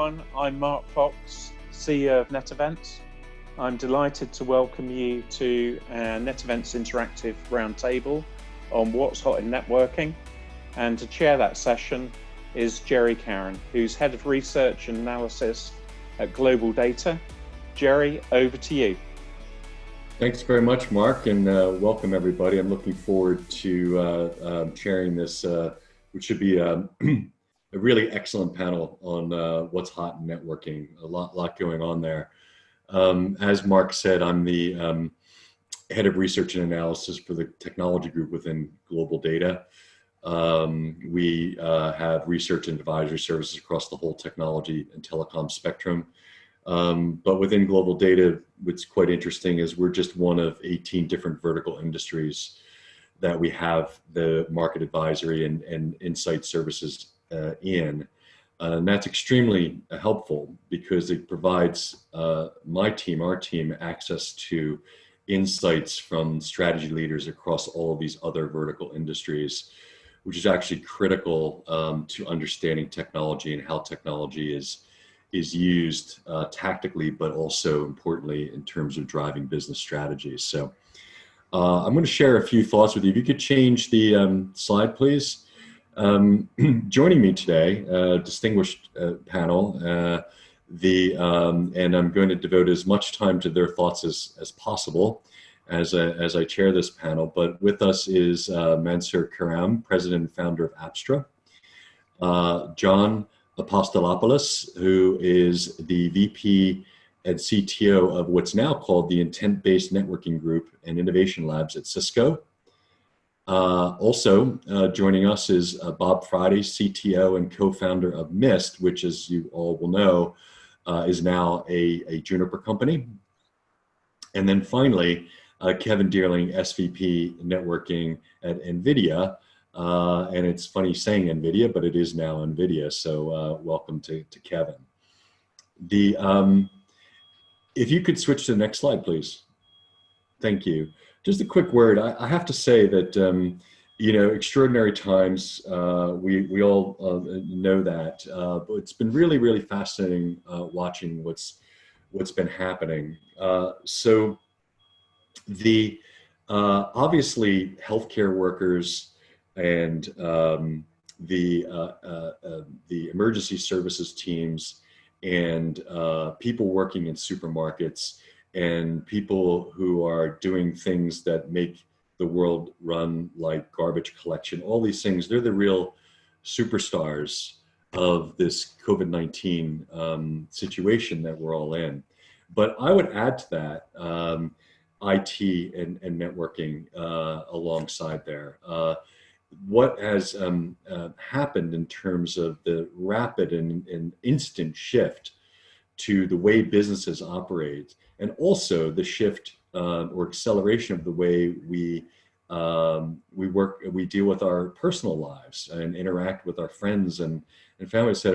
everyone. I'm Mark Fox, CEO of NetEvents. I'm delighted to welcome you to our NetEvents Interactive Roundtable on what's hot in networking. And to chair that session is Jerry Caron, who's Head of Research and Analysis at GlobalData. Jerry, over to you. Thanks very much, Mark, and welcome everybody. I'm looking forward to chairing this, which should be a really excellent panel on what's hot in networking. A lot going on there. As Mark said, I'm the Head of Research and Analysis for the technology group within GlobalData. We have research and advisory services across the whole technology and telecom spectrum. But within GlobalData, what's quite interesting is we're just one of 18 different vertical industries that we have the market advisory and insight services in. And that's extremely helpful because it provides our team, access to insights from strategy leaders across all of these other vertical industries, which is actually critical to understanding technology and how technology is used tactically, but also importantly in terms of driving business strategies. So I'm going to share a few thoughts with you. If you could change the slide, please. Joining me today, distinguished panel, and I'm going to devote as much time to their thoughts as possible as I chair this panel. But with us is Mansour Karam, President and Founder of Apstra, John Apostolopoulos, who is the VP and CTO of what's now called the Intent-Based Networking Group and Innovation Labs at Cisco. Also joining us is Bob Friday, CTO and co-founder of Mist, which, as you all will know, is now a Juniper company. And then finally, Kevin Deierling, SVP Networking at NVIDIA. And it's funny saying NVIDIA, but it is now NVIDIA. So welcome to Kevin. If you could switch to the next slide, please. Thank you. Just a quick word. I have to say that, extraordinary times, we all know that, but it's been really, really fascinating watching what's been happening. So obviously healthcare workers and the emergency services teams and people working in supermarkets and people who are doing things that make the world run, like garbage collection, all these things, they're the real superstars of this COVID-19 situation that we're all in. But I would add to that IT and networking alongside there. What has happened in terms of the rapid and instant shift to the way businesses operate, and also the shift or acceleration of the way we deal with our personal lives and interact with our friends and families that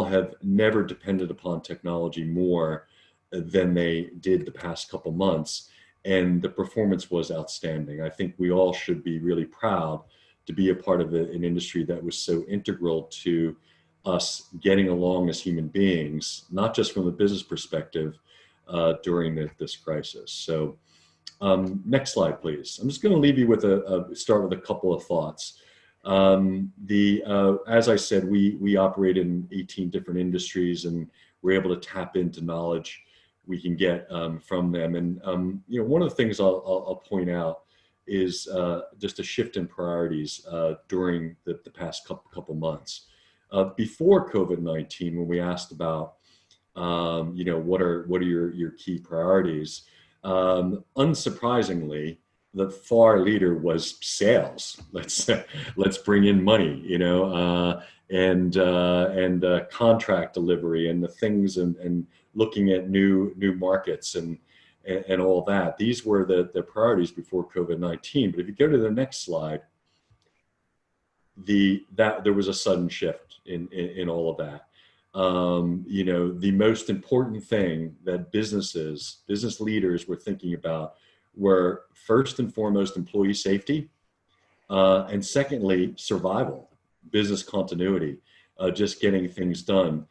have never depended upon technology more than they did the past couple months. And the performance was outstanding. I think we all should be really proud to be a part of an industry that was so integral to us getting along as human beings, not just from a business perspective during this crisis. So next slide, please. I'm just going to leave you with start with a couple of thoughts. As I said, we operate in 18 different industries, and we're able to tap into knowledge we can get from them. And one of the things I'll point out is just a shift in priorities during the past couple months. Before COVID-19, when we asked about what are your key priorities, unsurprisingly, the far leader was sales. Let's bring in money, and contract delivery and the things and looking at new markets and all that. These were the priorities before COVID-19. But if you go to the next slide, there was a sudden shift in all of that. The most important thing that business leaders were thinking about were first and foremost employee safety, and secondly survival, business continuity, just getting things done.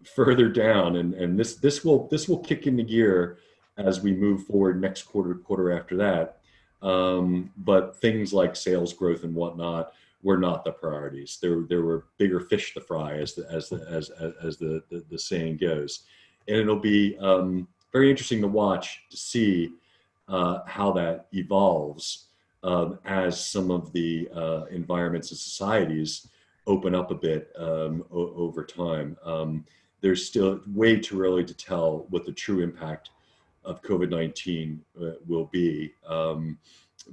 further down, and this will kick into gear as we move forward next quarter after that. But things like sales growth and whatnot were not the priorities. There were bigger fish to fry, as the saying goes, and it'll be very interesting to watch to see how that evolves as some of the environments and societies open up a bit over time. There's still way too early to tell what the true impact of COVID-19 will be.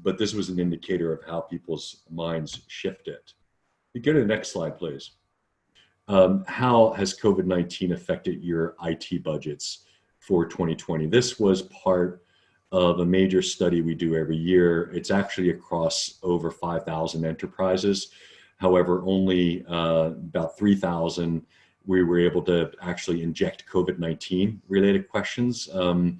But this was an indicator of how people's minds shifted. You go to the next slide, please. How has COVID-19 affected your IT budgets for 2020? This was part of a major study we do every year. It's actually across over 5,000 enterprises. However, only about 3,000 we were able to actually inject COVID-19 related questions. So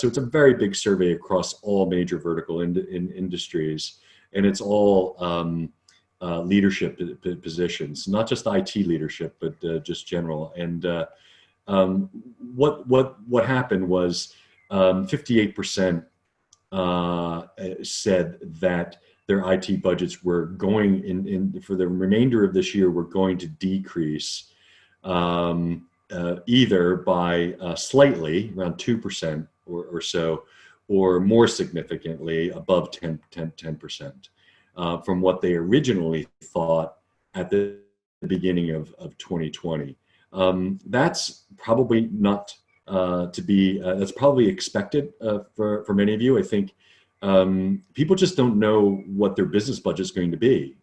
it's a very big survey across all major vertical industries, and it's all leadership positions, not just IT leadership, but just general. And what happened was 58% said that their IT budgets were going in for the remainder of this year were going to decrease either by slightly, around 2% or so, or more significantly above 10%, from what they originally thought at the beginning of 2020. That's probably not to be, that's probably expected for many of you. I think people just don't know what their business budget is going to be.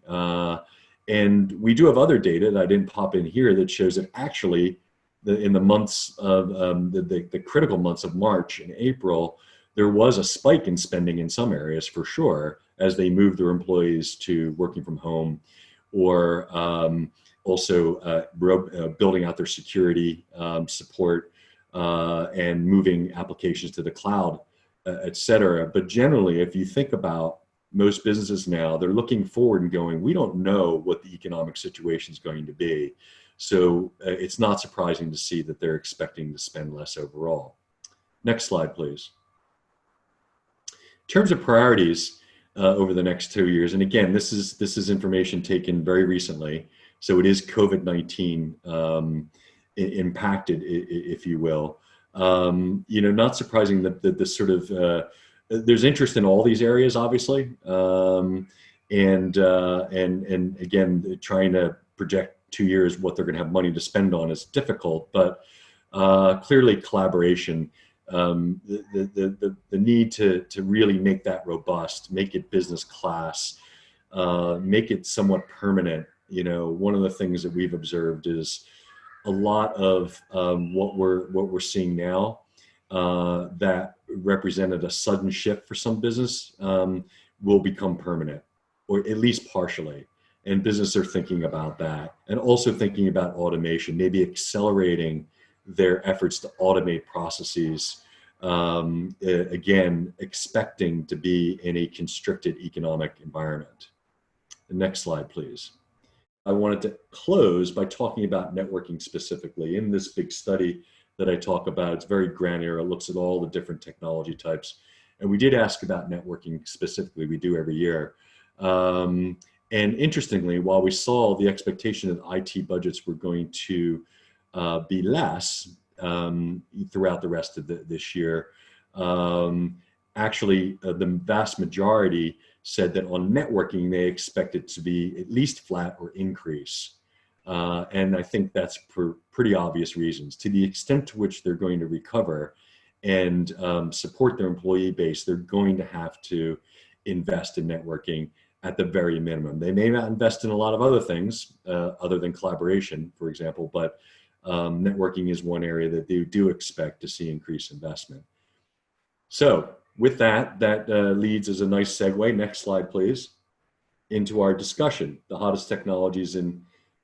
And we do have other data that I didn't pop in here that shows that actually in the months of the critical months of March and April, there was a spike in spending in some areas for sure, as they moved their employees to working from home, or also building out their security support and moving applications to the cloud, et cetera. But generally, if you think about most businesses now, they're looking forward and going, we don't know what the economic situation is going to be. So it's not surprising to see that they're expecting to spend less overall. Next slide, please. In terms of priorities over the next 2 years, and again, this is information taken very recently, so it is COVID-19 impacted, if you will. Not surprising that the sort of there's interest in all these areas, obviously, and again, trying to project 2 years what they're going to have money to spend on is difficult. But clearly, collaboration, the need to really make that robust, make it business class, make it somewhat permanent. One of the things that we've observed is a lot of what we're seeing now that represented a sudden shift for some business will become permanent, or at least partially. And businesses are thinking about that, and also thinking about automation, maybe accelerating their efforts to automate processes, again, expecting to be in a constricted economic environment. The next slide, please. I wanted to close by talking about networking specifically. In this big study that I talk about, it's very granular. It looks at all the different technology types. And we did ask about networking specifically. We do every year. And interestingly, while we saw the expectation that IT budgets were going to be less throughout the rest of this year, actually the vast majority said that on networking, they expect it to be at least flat or increase. And I think that's for pretty obvious reasons. To the extent to which they're going to recover and support their employee base, they're going to have to invest in networking at the very minimum. They may not invest in a lot of other things other than collaboration, for example, but networking is one area that they do expect to see increased investment. So with that leads as a nice segue, next slide please, into our discussion, the hottest technologies in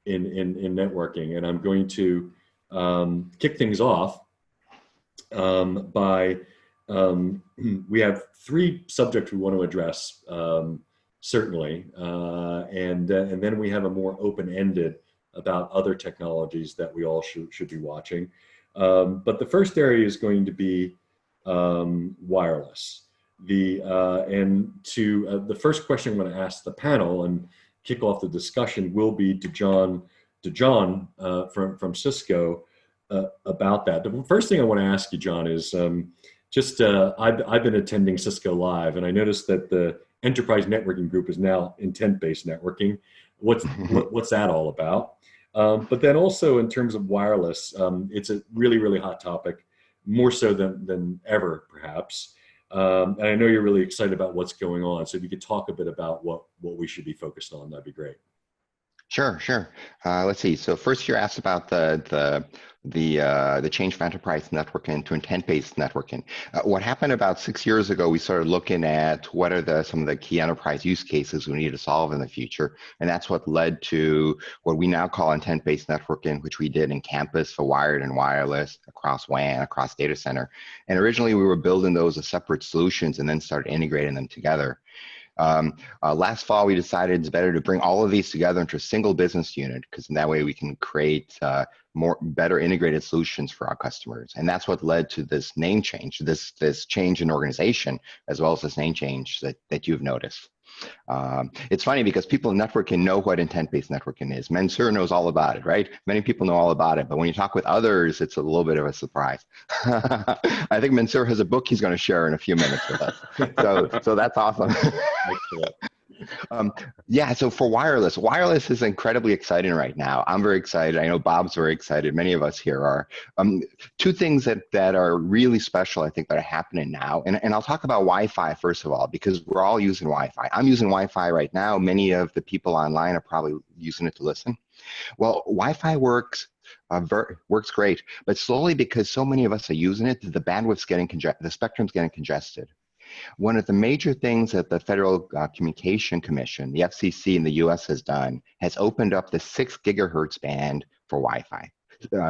networking. And I'm going to kick things off by, we have 3 subjects we want to address, certainly, and then we have a more open-ended about other technologies that we all should be watching. But the first area is going to be wireless. The first question I'm going to ask the panel and kick off the discussion will be to John from Cisco about that. The first thing I want to ask you, John, is I've been attending Cisco Live, and I noticed that the enterprise networking group is now intent-based networking. What's that all about? But then also in terms of wireless, it's a really, really hot topic, more so than ever, perhaps. And I know you're really excited about what's going on. So if you could talk a bit about what we should be focused on, that'd be great. Sure. Let's see. So first, you asked about the change from enterprise networking to intent-based networking. What happened about 6 years ago, we started looking at what are some of the key enterprise use cases we need to solve in the future, and that's what led to what we now call intent-based networking, which we did in campus for wired and wireless, across WAN, across data center. And originally, we were building those as separate solutions and then started integrating them together. Last fall, we decided it's better to bring all of these together into a single business unit, because in that way we can create better integrated solutions for our customers. And that's what led to this name change, this change in organization, as well as this name change that you've noticed. It's funny because people in networking know what intent-based networking is. Mansour knows all about it, right? Many people know all about it, but when you talk with others, it's a little bit of a surprise. I think Mansour has a book he's going to share in a few minutes with us. So that's awesome. Yeah, so for wireless is incredibly exciting right now. I'm very excited. I know Bob's very excited. Many of us here are. Two things that are really special, I think, that are happening now. And I'll talk about Wi-Fi first of all, because we're all using Wi-Fi. I'm using Wi-Fi right now. Many of the people online are probably using it to listen. Well, Wi-Fi works great, but slowly, because so many of us are using it, the spectrum's getting congested. One of the major things that the Federal Communication Commission, the FCC in the US has done, has opened up the 6 gigahertz band for Wi-Fi,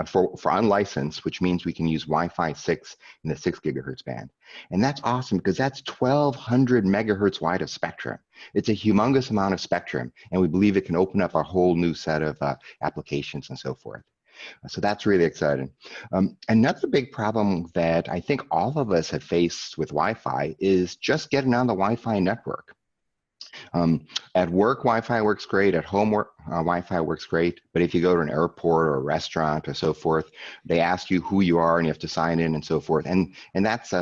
for unlicensed, which means we can use Wi-Fi 6 in the 6 gigahertz band. And that's awesome because that's 1,200 megahertz wide of spectrum. It's a humongous amount of spectrum, and we believe it can open up a whole new set of applications and so forth. So that's really exciting. Another big problem that I think all of us have faced with Wi-Fi is just getting on the Wi-Fi network. At work, Wi-Fi works great. At home, Wi-Fi works great. But if you go to an airport or a restaurant or so forth, they ask you who you are and you have to sign in and so forth. And that's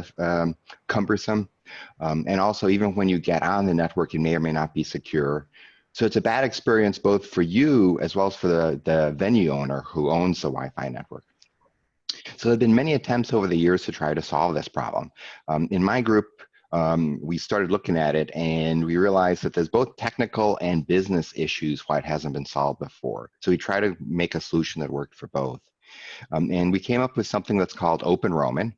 cumbersome. And also, even when you get on the network, it may or may not be secure. So it's a bad experience both for you as well as for the venue owner who owns the Wi-Fi network. So there have been many attempts over the years to try to solve this problem. In my group, we started looking at it and we realized that there's both technical and business issues why it hasn't been solved before. So we tried to make a solution that worked for both. And we came up with something that's called Open Roaming,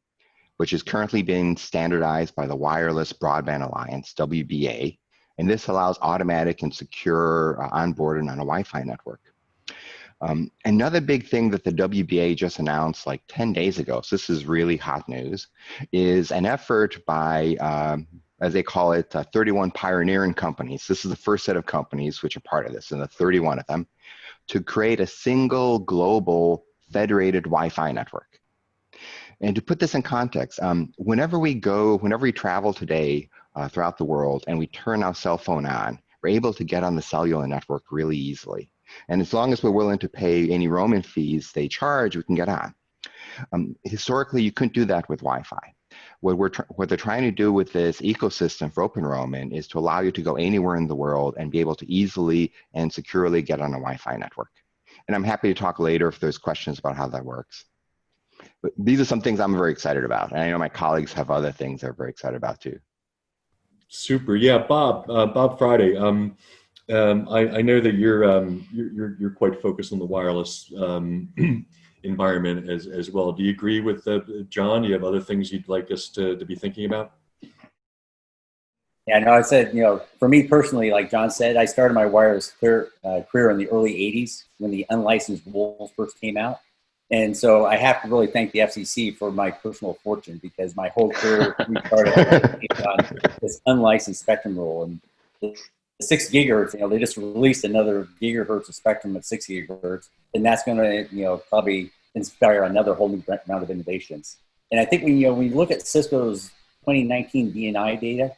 which is currently being standardized by the Wireless Broadband Alliance, WBA. And this allows automatic and secure onboarding on a Wi-Fi network. Another big thing that the WBA just announced like 10 days ago, so this is really hot news, is an effort by, as they call it, 31 pioneering companies. This is the first set of companies which are part of this, and the 31 of them, to create a single global federated Wi-Fi network. And to put this in context, whenever we travel today, throughout the world, and we turn our cell phone on, we're able to get on the cellular network really easily. And as long as we're willing to pay any roaming fees they charge, we can get on. Historically, you couldn't do that with Wi-Fi. What they're trying to do with this ecosystem for open roaming is to allow you to go anywhere in the world and be able to easily and securely get on a Wi-Fi network. And I'm happy to talk later if there's questions about how that works. But these are some things I'm very excited about. And I know my colleagues have other things they're very excited about too. Super. Yeah, Bob Friday. I know that you're quite focused on the wireless environment as well. Do you agree with John? Do you have other things you'd like us to be thinking about? Yeah, no, I said, for me personally, like John said, I started my wireless career in the early 80s when the unlicensed rules first came out. And so I have to really thank the FCC for my personal fortune, because my whole career started on this unlicensed spectrum rule. And the 6 gigahertz, they just released another gigahertz of spectrum at 6 gigahertz, and that's going to, probably inspire another whole new round of innovations. And I think when you look at Cisco's 2019 DNI data,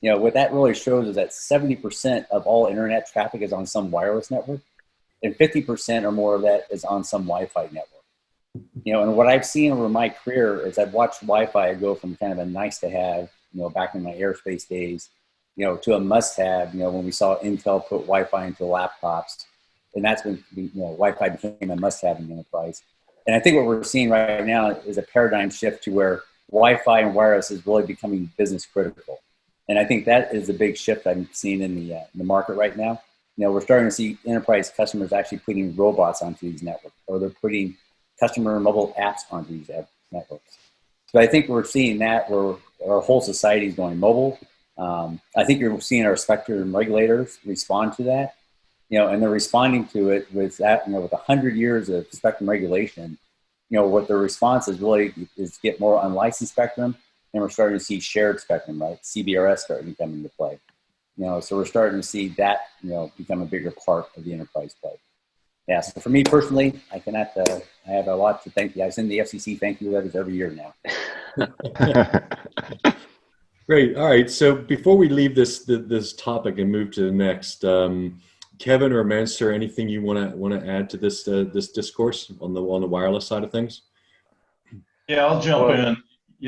what that really shows is that 70% of all internet traffic is on some wireless network, and 50% or more of that is on some Wi-Fi network. And what I've seen over my career is I've watched Wi-Fi go from kind of a nice to have, back in my aerospace days, to a must have, when we saw Intel put Wi-Fi into laptops, and that's when, Wi-Fi became a must have in the enterprise. And I think what we're seeing right now is a paradigm shift to where Wi-Fi and wireless is really becoming business critical. And I think that is a big shift I'm seeing in the market right now. We're starting to see enterprise customers actually putting robots onto these networks, or they're putting customer mobile apps onto these networks. So I think we're seeing that where our whole society is going mobile. I think you're seeing our spectrum regulators respond to that, and they're responding to it with that, with 100 years of spectrum regulation, what their response is really is get more unlicensed spectrum, and we're starting to see shared spectrum, right? CBRS starting to come into play. So we're starting to see that, become a bigger part of the enterprise play. Yeah, so for me personally, I have a lot to thank you. I send the FCC thank you letters every year now. Great. All right. So before we leave this topic and move to the next, Kevin or Mansour, anything you want to add to this discourse on the wireless side of things? Yeah, I'll jump in.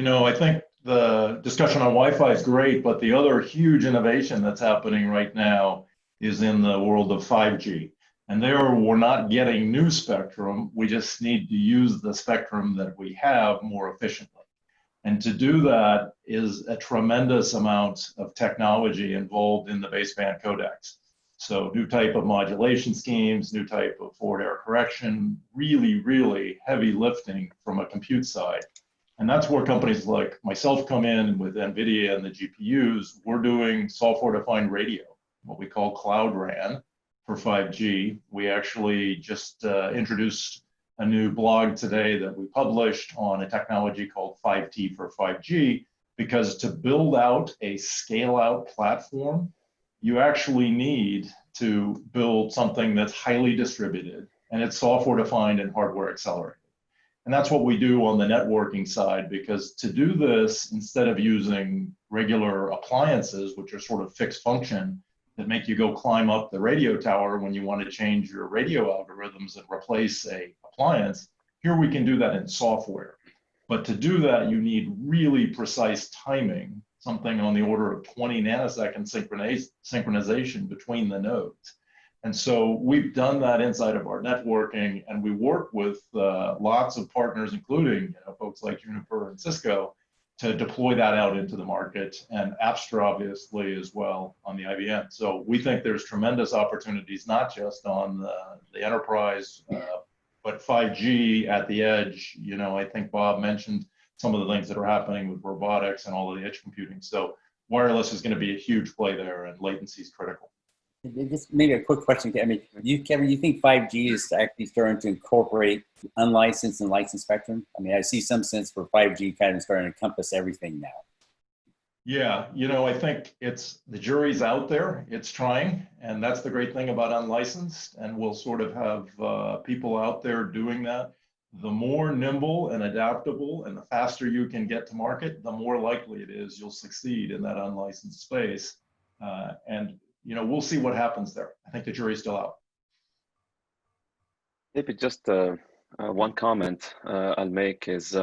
I think the discussion on Wi-Fi is great, but the other huge innovation that's happening right now is in the world of 5G. And there, we're not getting new spectrum. We just need to use the spectrum that we have more efficiently. And to do that is a tremendous amount of technology involved in the baseband codecs. So new type of modulation schemes, new type of forward error correction, really, really heavy lifting from a compute side. And that's where companies like myself come in with NVIDIA and the GPUs. We're doing software-defined radio, what we call Cloud RAN for 5G. We actually just introduced a new blog today that we published on a technology called 5T for 5G, because to build out a scale-out platform, you actually need to build something that's highly distributed, and it's software-defined and hardware accelerated. And that's what we do on the networking side, because to do this, instead of using regular appliances, which are sort of fixed function, that make you go climb up the radio tower when you want to change your radio algorithms and replace a appliance, here we can do that in software. But to do that, you need really precise timing, something on the order of 20 nanosecond synchronization between the nodes. And so we've done that inside of our networking, and we work with lots of partners, including folks like Juniper and Cisco, to deploy that out into the market, and Apstra obviously as well on the IBM. So we think there's tremendous opportunities, not just on the enterprise, but 5G at the edge. I think Bob mentioned some of the things that are happening with robotics and all of the edge computing. So wireless is going to be a huge play there, and latency is critical. Just maybe a quick question. I mean, Kevin, you think 5G is actually starting to incorporate unlicensed and licensed spectrum? I mean, I see some sense for 5G kind of starting to encompass everything now. Yeah, I think the jury's out there. It's trying, and that's the great thing about unlicensed. And we'll sort of have people out there doing that. The more nimble and adaptable and the faster you can get to market, the more likely it is you'll succeed in that unlicensed space. And we'll see what happens there. I think the jury's still out. Maybe just one comment I'll make is,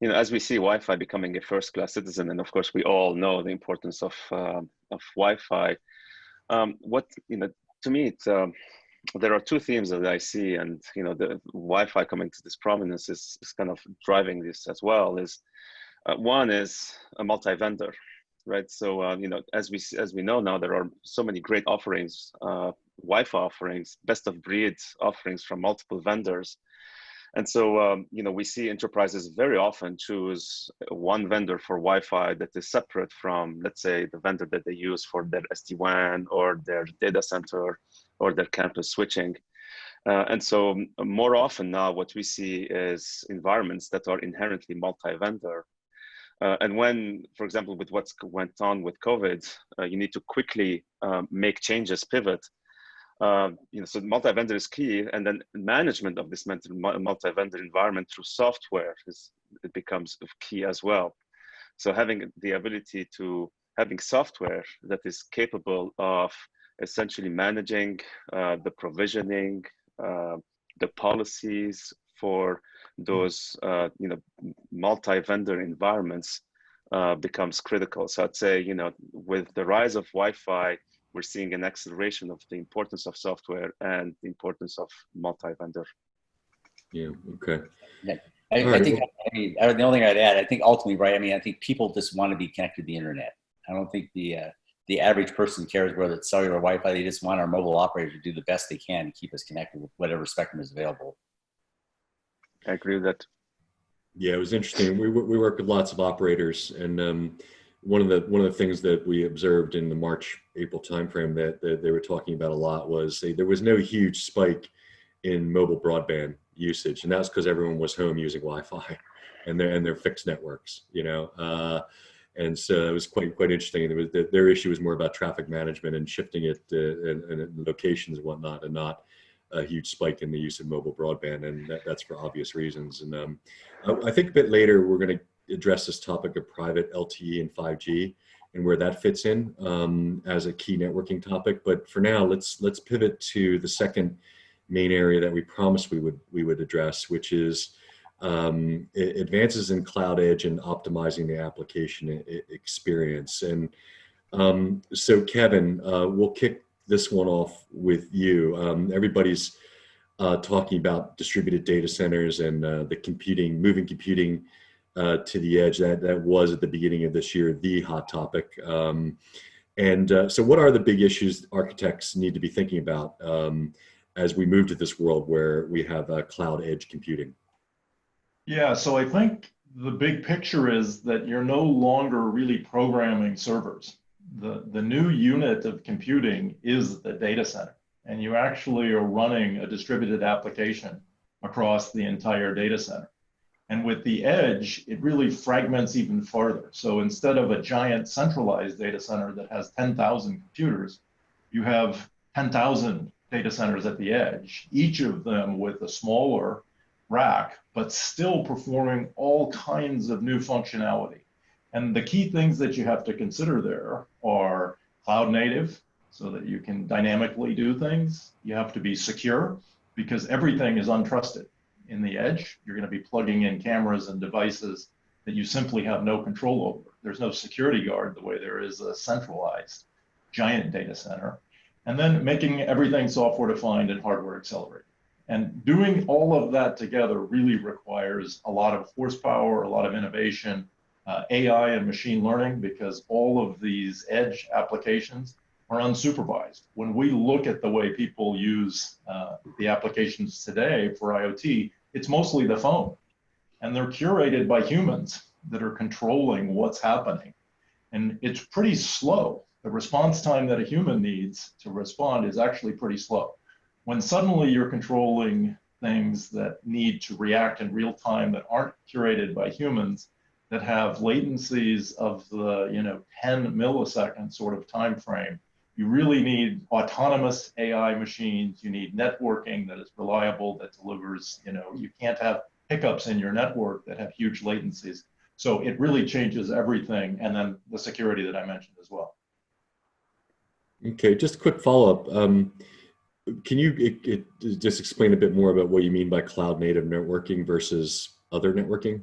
as we see Wi-Fi becoming a first-class citizen, and of course we all know the importance of Wi-Fi. To me, there are two themes that I see, and the Wi-Fi coming to this prominence is kind of driving this as well. One is a multi-vendor. Right. So, as we know now, there are so many great offerings, Wi-Fi offerings, best of breed offerings from multiple vendors. And so, we see enterprises very often choose one vendor for Wi-Fi that is separate from, let's say, the vendor that they use for their SD-WAN or their data center or their campus switching. And so more often now, what we see is environments that are inherently multi-vendor. And when, for example, with what's went on with COVID, you need to quickly make changes, pivot. So multi-vendor is key, and then management of this multi-vendor environment through software it becomes key as well. So having the ability to having software that is capable of essentially managing the provisioning, the policies for those multi-vendor environments becomes critical. So I'd say, with the rise of Wi-Fi, we're seeing an acceleration of the importance of software and the importance of multi-vendor. Yeah. Okay. Yeah. I think, the only thing I'd add, I think ultimately, right, I think people just want to be connected to the internet. I don't think the average person cares whether it's cellular or Wi-Fi. They just want our mobile operator to do the best they can to keep us connected with whatever spectrum is available. I agree with that. Yeah, it was interesting. We work with lots of operators, and one of the things that we observed in the March-April timeframe that they were talking about a lot was there was no huge spike in mobile broadband usage, and that's because everyone was home using Wi-Fi and their fixed networks, and so it was quite interesting. Their issue was more about traffic management and shifting it and locations and whatnot, and not a huge spike in the use of mobile broadband, and that's for obvious reasons. And I think a bit later we're going to address this topic of private LTE and 5G and where that fits in as a key networking topic. But for now, let's pivot to the second main area that we promised we would address, which is advances in cloud edge and optimizing the application experience. And so Kevin, we'll kick this one off with you. Everybody's talking about distributed data centers and the moving computing to the edge. That was at the beginning of this year the hot topic. So what are the big issues architects need to be thinking about as we move to this world where we have cloud edge computing? Yeah, so I think the big picture is that you're no longer really programming servers. The new unit of computing is the data center, and you actually are running a distributed application across the entire data center. And with the edge, it really fragments even farther. So instead of a giant centralized data center that has 10,000 computers, you have 10,000 data centers at the edge, each of them with a smaller rack, but still performing all kinds of new functionality. And the key things that you have to consider there are cloud native, so that you can dynamically do things. You have to be secure, because everything is untrusted. In the edge, you're going to be plugging in cameras and devices that you simply have no control over. There's no security guard the way there is a centralized giant data center. And then making everything software defined and hardware accelerated. And doing all of that together really requires a lot of horsepower, a lot of innovation, AI and machine learning, because all of these edge applications are unsupervised. When we look at the way people use the applications today for IoT, it's mostly the phone, and they're curated by humans that are controlling what's happening. And it's pretty slow. The response time that a human needs to respond is actually pretty slow. When suddenly you're controlling things that need to react in real time that aren't curated by humans, that have latencies of the 10 millisecond sort of time frame, you really need autonomous AI machines. You need networking that is reliable, that delivers, you can't have hiccups in your network that have huge latencies. So it really changes everything. And then the security that I mentioned as well. Okay, just a quick follow-up. Can you just explain a bit more about what you mean by cloud native networking versus other networking?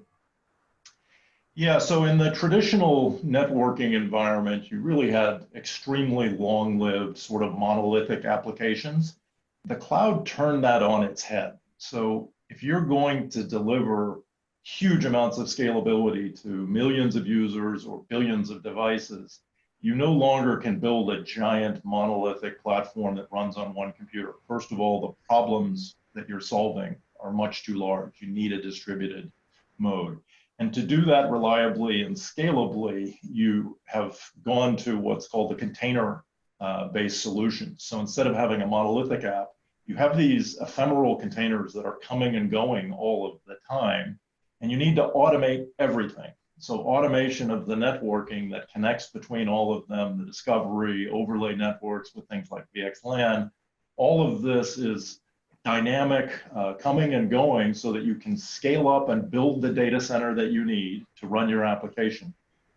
Yeah, so in the traditional networking environment, you really had extremely long-lived sort of monolithic applications. The cloud turned that on its head. So if you're going to deliver huge amounts of scalability to millions of users or billions of devices, you no longer can build a giant monolithic platform that runs on one computer. First of all, the problems that you're solving are much too large. You need a distributed mode. And to do that reliably and scalably, you have gone to what's called the container-based solutions. So instead of having a monolithic app, you have these ephemeral containers that are coming and going all of the time, and you need to automate everything. So automation of the networking that connects between all of them, the discovery, overlay networks with things like VXLAN, all of this is dynamic, coming and going so that you can scale up and build the data center that you need to run your application.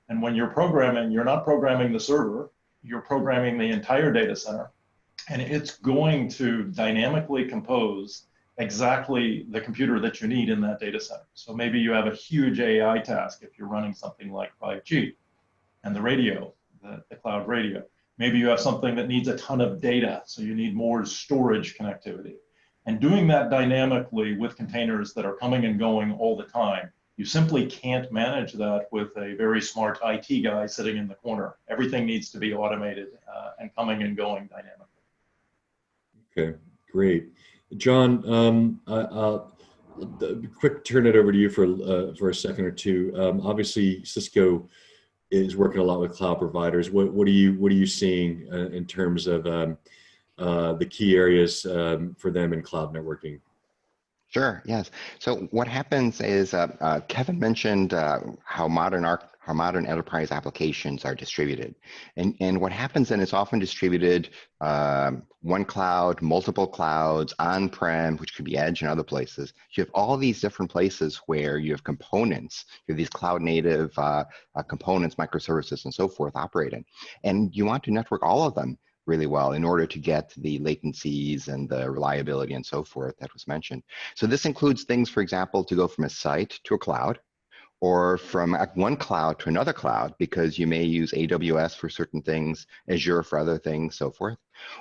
And when you're programming, you're not programming the server, you're programming the entire data center, and it's going to dynamically compose exactly the computer that you need in that data center. So maybe you have a huge AI task if you're running something like 5G and the radio, the cloud radio. Maybe you have something that needs a ton of data, so you need more storage connectivity. And doing that dynamically with containers that are coming and going all the time, you simply can't manage that with a very smart IT guy sitting in the corner. Everything needs to be automated and coming and going dynamically. Okay, great. John, quick turn it over to you for a second or two. Obviously, Cisco is working a lot with cloud providers. What are you seeing in terms of the key areas for them in cloud networking? Sure. Yes. So what happens is Kevin mentioned how modern enterprise applications are distributed, and what happens then is often distributed one cloud, multiple clouds, on-prem, which could be edge and other places. You have all these different places where you have components. You have these cloud-native components, microservices, and so forth operating, and you want to network all of them really well in order to get the latencies and the reliability and so forth that was mentioned. So this includes things, for example, to go from a site to a cloud, or from one cloud to another cloud, because you may use AWS for certain things, Azure for other things, so forth,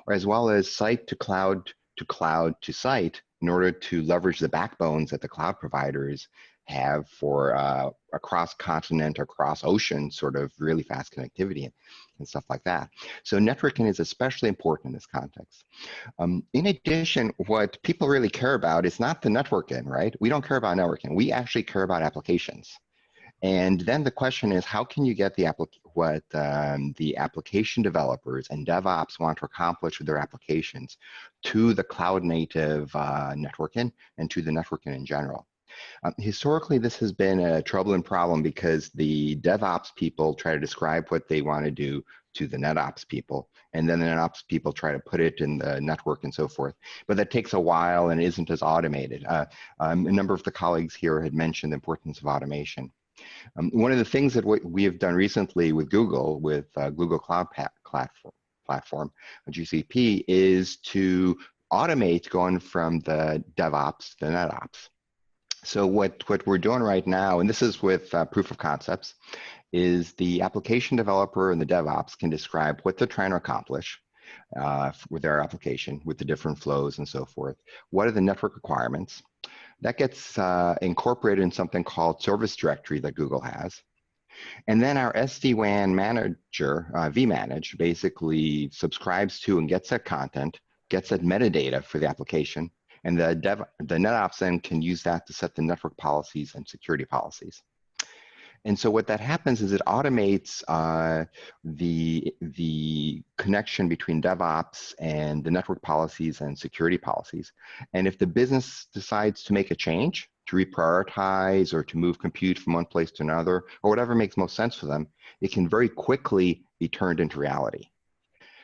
or as well as site to cloud to site in order to leverage the backbones that the cloud providers have for across continent, across ocean, sort of really fast connectivity and stuff like that. So networking is especially important in this context. In addition, what people really care about is not the networking, right? We don't care about networking. We actually care about applications. And then the question is, how can you get the application developers and DevOps want to accomplish with their applications to the cloud native networking and to the networking in general? Historically, this has been a troubling problem because the DevOps people try to describe what they want to do to the NetOps people, and then the NetOps people try to put it in the network and so forth. But that takes a while and isn't as automated. A number of the colleagues here had mentioned the importance of automation. One of the things that we have done recently with Google, with Google Cloud Platform, GCP, is to automate going from the DevOps to the NetOps. So what we're doing right now, and this is with proof of concepts, is the application developer and the DevOps can describe what they're trying to accomplish with their application, with the different flows and so forth. What are the network requirements? That gets incorporated in something called Service Directory that Google has. And then our SD-WAN manager, vManage, basically subscribes to and gets that content, gets that metadata for the application, and the NetOps then can use that to set the network policies and security policies. And so what that happens is it automates the connection between DevOps and the network policies and security policies. And if the business decides to make a change, to reprioritize or to move compute from one place to another, or whatever makes most sense for them, it can very quickly be turned into reality.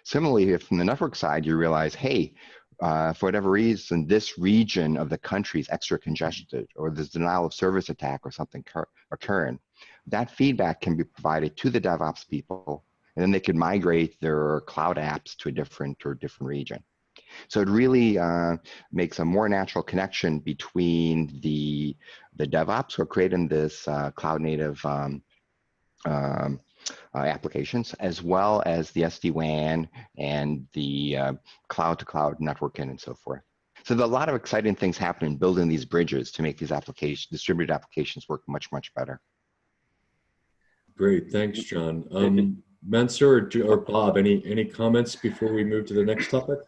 Similarly, if from the network side you realize, hey, for whatever reason, this region of the country is extra congested, or there's denial of service attack or something occurring, that feedback can be provided to the DevOps people, and then they could migrate their cloud apps to a different region. So it really makes a more natural connection between the DevOps who are creating this cloud native applications, as well as the SD-WAN and the cloud-to-cloud networking and so forth. So there are a lot of exciting things happening building these bridges to make these distributed applications work much, much better. Great, thanks, John. Mansour or Bob, any comments before we move to the next topic?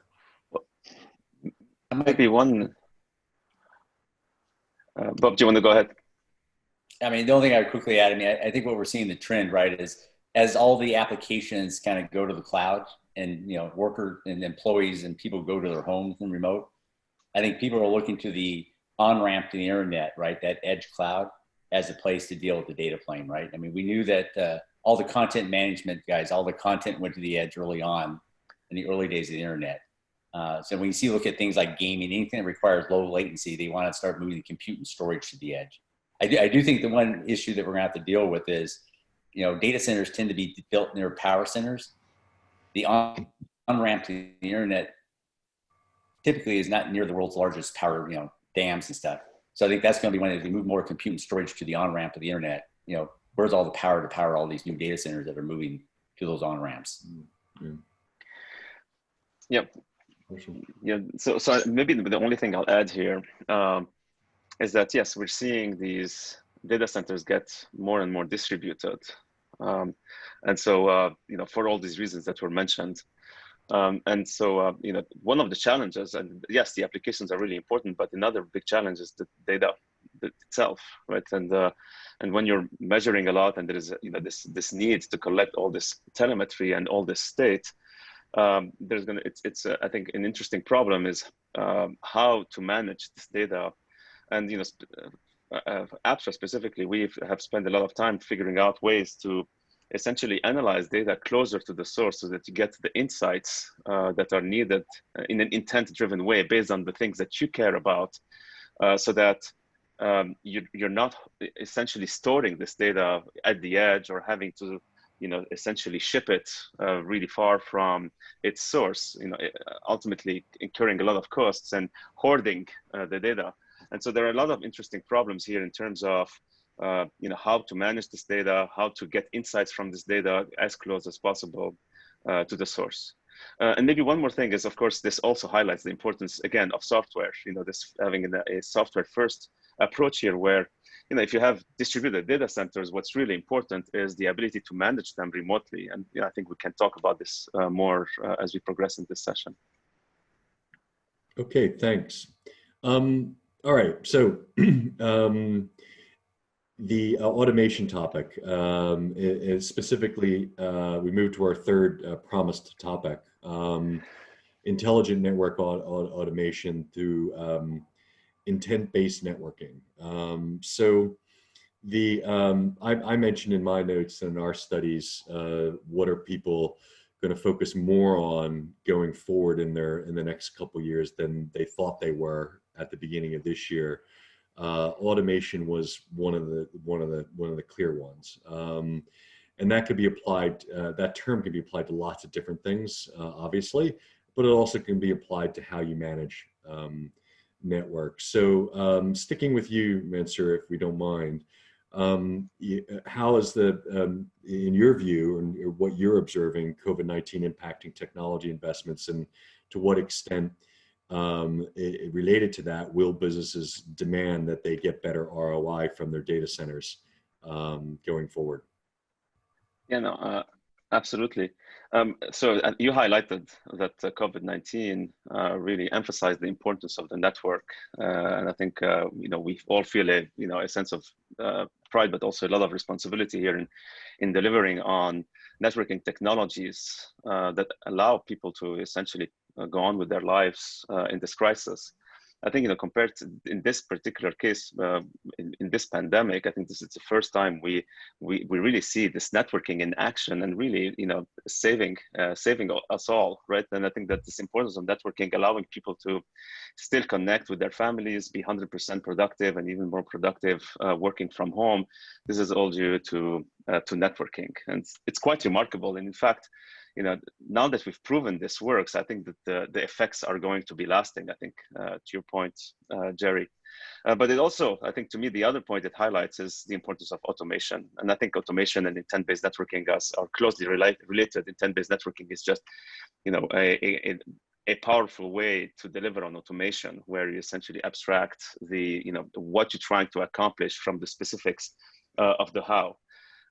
Maybe one. Bob, do you want to go ahead? I mean, the only thing I would quickly add, I think what we're seeing the trend, right, is as all the applications kind of go to the cloud and, workers and employees and people go to their homes and remote, I think people are looking to the on-ramp to the internet, right, that edge cloud. as a place to deal with the data plane, right? I mean, we knew that all the content management guys, all the content went to the edge early on in the early days of the internet. So when you look at things like gaming, anything that requires low latency, they want to start moving the compute and storage to the edge. I do think the one issue that we're going to have to deal with is, data centers tend to be built near power centers. The on-ramp to the internet typically is not near the world's largest power, dams and stuff. So I think that's going to be one as we move more compute and storage to the on-ramp to the internet. Where's all the power to power all these new data centers that are moving to those on-ramps? Mm-hmm. Yep. Yeah. So maybe the only thing I'll add here is that yes, we're seeing these data centers get more and more distributed, and so for all these reasons that were mentioned. And so, one of the challenges, and yes, the applications are really important, but another big challenge is the data itself, right? And when you're measuring a lot, and there is this need to collect all this telemetry and all this state, it's I think an interesting problem is how to manage this data, and Apstra specifically, we have spent a lot of time figuring out ways to essentially analyze data closer to the source so that you get the insights that are needed in an intent-driven way based on the things that you care about, so that you're not essentially storing this data at the edge or having to essentially ship it really far from its source, ultimately incurring a lot of costs and hoarding the data. And so there are a lot of interesting problems here in terms of how to manage this data, how to get insights from this data as close as possible to the source. And maybe one more thing is, of course, this also highlights the importance, again, of software, this having a software first approach here where, if you have distributed data centers, what's really important is the ability to manage them remotely. And I think we can talk about this more as we progress in this session. Okay, thanks. All right, so the automation topic is specifically, we move to our third promised topic, intelligent network automation through intent-based networking. So I mentioned in my notes and in our studies, what are people going to focus more on going forward in the next couple of years than they thought they were at the beginning of this year. Automation was one of the clear ones, and that could be applied. That term can be applied to lots of different things, obviously, but it also can be applied to how you manage networks. So, sticking with you, Mansour, if we don't mind, how is in your view and what you're observing, COVID-19 impacting technology investments, and to what extent? Related to that, will businesses demand that they get better ROI from their data centers going forward? Yeah, no, absolutely. So you highlighted that COVID-19 really emphasized the importance of the network, and I think we all feel a sense of pride, but also a lot of responsibility here in delivering on networking technologies that allow people to essentially go on with their lives in this crisis. I think, compared to in this particular case, in this pandemic, I think this is the first time we really see this networking in action and really, saving us all, right? And I think that this importance of networking, allowing people to still connect with their families, be 100% productive and even more productive working from home. This is all due to networking, and it's quite remarkable. And in fact, now that we've proven this works, I think that the effects are going to be lasting, I think, to your point, Jerry. But it also, I think, to me, the other point it highlights is the importance of automation. And I think automation and intent-based networking are closely related. Intent-based networking is just, a powerful way to deliver on automation, where you essentially abstract what you're trying to accomplish from the specifics of the how.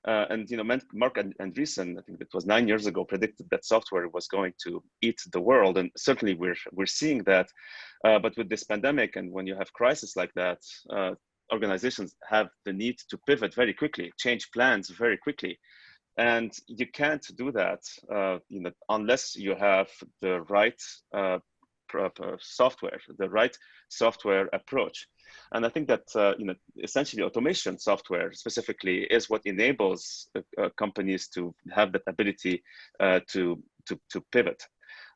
And Mark Andreessen, I think it was 9 years ago, predicted that software was going to eat the world, and certainly we're seeing that. But with this pandemic, and when you have crisis like that, organizations have the need to pivot very quickly, change plans very quickly, and you can't do that, unless you have the right software, the right software approach. And I think that essentially automation software specifically is what enables companies to have that ability to pivot.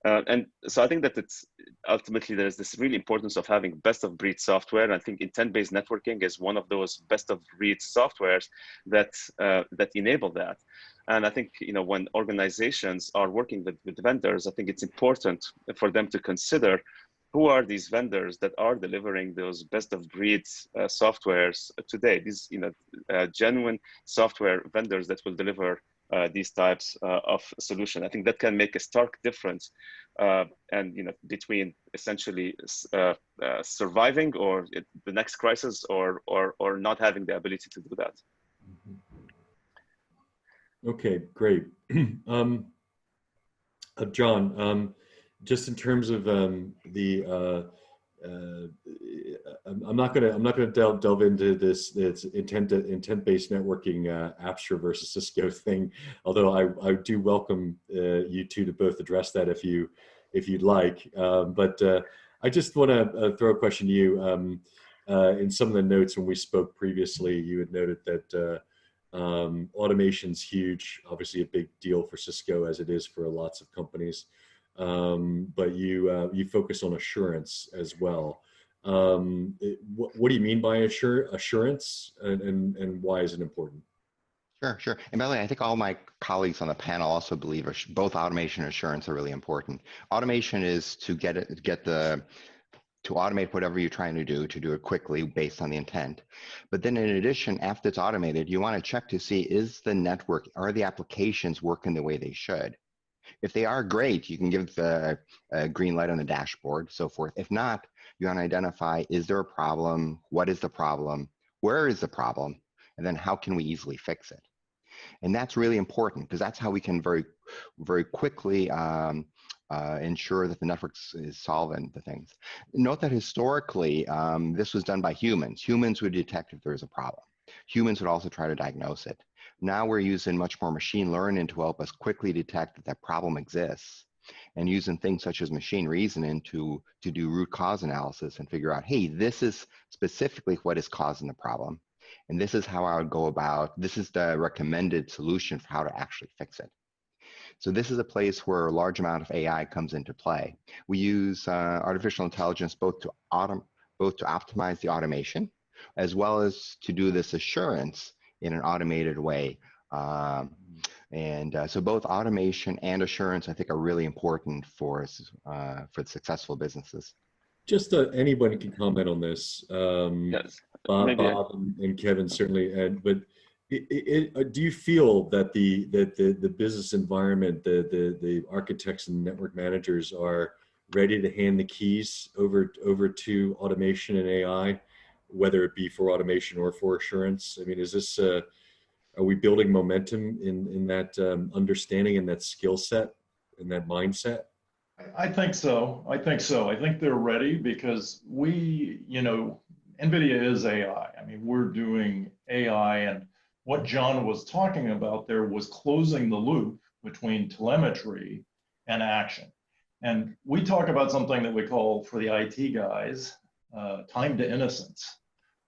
And so I think that it's ultimately there's this really importance of having best of breed software. And I think intent-based networking is one of those best of breed softwares that enable that. And I think when organizations are working with vendors, I think it's important for them to consider who are these vendors that are delivering those best of breed softwares today. These genuine software vendors that will deliver these types of solution. I think that can make a stark difference, and between essentially surviving or the next crisis, or not having the ability to do that. Okay, great. John, just in terms of I'm not gonna delve into this intent-based networking Apstra versus Cisco thing, although I do welcome you two to both address that if you'd like. But I just want to throw a question to you. In some of the notes when we spoke previously, you had noted that automation's huge, obviously a big deal for Cisco as it is for lots of companies. But you focus on assurance as well. What do you mean by assurance, and why is it important? Sure. And by the way, I think all my colleagues on the panel also believe both automation and assurance are really important. Automation is to to automate whatever you're trying to do it quickly based on the intent. But then in addition, after it's automated, you want to check to see, is the network, are the applications working the way they should? If they are, great, you can give the green light on the dashboard, so forth. If not, you want to identify, is there a problem? What is the problem? Where is the problem? And then how can we easily fix it? And that's really important, because that's how we can very, very quickly ensure that the network is solving the things. Note that historically, this was done by humans. Humans would detect if there was a problem. Humans would also try to diagnose it. Now we're using much more machine learning to help us quickly detect that that problem exists, and using things such as machine reasoning to do root cause analysis and figure out, hey, this is specifically what is causing the problem. And this is how I would go about, this is the recommended solution for how to actually fix it. So this is a place where a large amount of AI comes into play. We use artificial intelligence both to optimize the automation, as well as to do this assurance in an automated way. So both automation and assurance, I think, are really important for successful businesses. Just anybody can comment on this. Yes. Bob and Kevin certainly. But do you feel that the business environment, the architects and network managers are ready to hand the keys over to automation and AI, whether it be for automation or for assurance? I mean, is this are we building momentum in that understanding and that skill set and that mindset? I think so. I think they're ready, because NVIDIA is AI. I mean, we're doing AI, and what John was talking about there was closing the loop between telemetry and action. And we talk about something that we call, for the IT guys, time to innocence,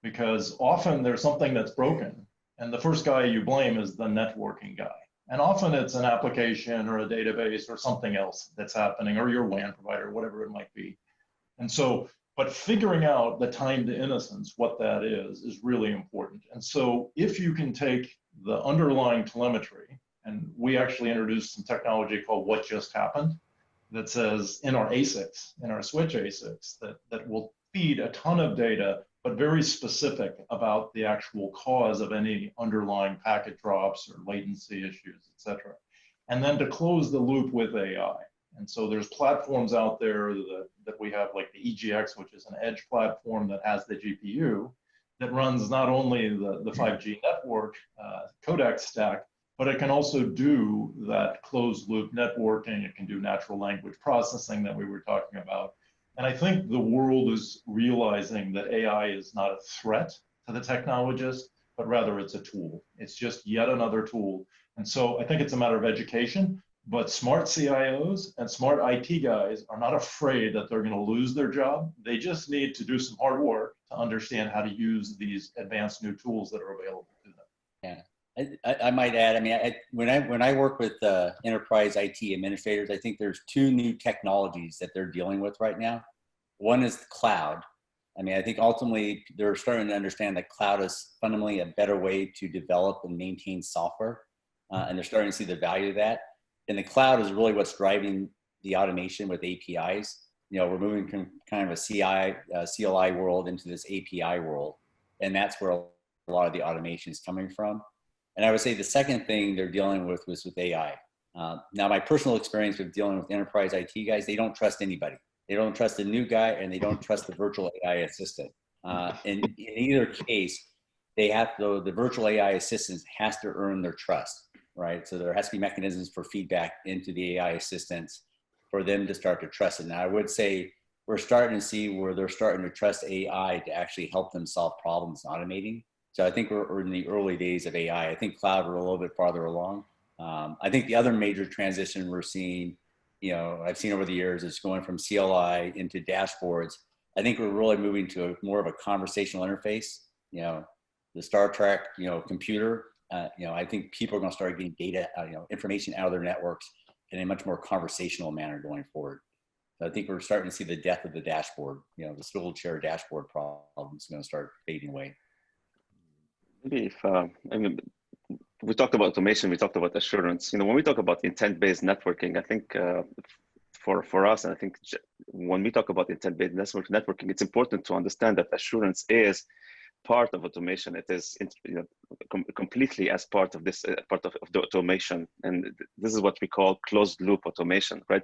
because often there's something that's broken, and the first guy you blame is the networking guy. And often it's an application or a database or something else that's happening, or your WAN provider, whatever it might be. And so, but figuring out the time to innocence, what that is really important. And so if you can take the underlying telemetry, and we actually introduced some technology called What Just Happened, that says in our ASICs, in our switch ASICs, that will feed a ton of data, but very specific about the actual cause of any underlying packet drops or latency issues, et cetera. And then to close the loop with AI. And so there's platforms out there that we have, like the EGX, which is an edge platform that has the GPU that runs not only the 5G network codec stack, but it can also do that closed loop networking. It can do natural language processing that we were talking about. And I think the world is realizing that AI is not a threat to the technologist, but rather it's a tool. It's just yet another tool. And so I think it's a matter of education, but smart CIOs and smart IT guys are not afraid that they're going to lose their job. They just need to do some hard work to understand how to use these advanced new tools that are available to them. Yeah. I might add, I mean, when I work with enterprise IT administrators, I think there's two new technologies that they're dealing with right now. One is the cloud. I mean, I think ultimately they're starting to understand that cloud is fundamentally a better way to develop and maintain software. And they're starting to see the value of that. And the cloud is really what's driving the automation with APIs. You know, we're moving from kind of a CLI world into this API world. And that's where a lot of the automation is coming from. And I would say the second thing they're dealing with was with AI. Now, my personal experience with dealing with enterprise IT guys, they don't trust anybody. They don't trust the new guy, and they don't trust the virtual AI assistant. In either case, they have to, the virtual AI assistant has to earn their trust, right? So there has to be mechanisms for feedback into the AI assistants for them to start to trust it. Now, I would say we're starting to see where they're starting to trust AI to actually help them solve problems automating. So I think we're in the early days of AI. I think cloud we're a little bit farther along. I think the other major transition we're seeing, you know, I've seen over the years is going from CLI into dashboards. I think we're really moving to more of a conversational interface. You know, the Star Trek, you know, computer. You know, I think people are going to start getting data, you know, information out of their networks in a much more conversational manner going forward. So I think we're starting to see the death of the dashboard. You know, the swivel chair dashboard problem is going to start fading away. Maybe if, I mean, we talked about automation, we talked about assurance. You know, when we talk about intent-based networking, I think for us, and I think when we talk about intent-based networking, it's important to understand that assurance is part of automation. It is, you know, completely as part of this, part of the automation. And this is what we call closed loop automation, right?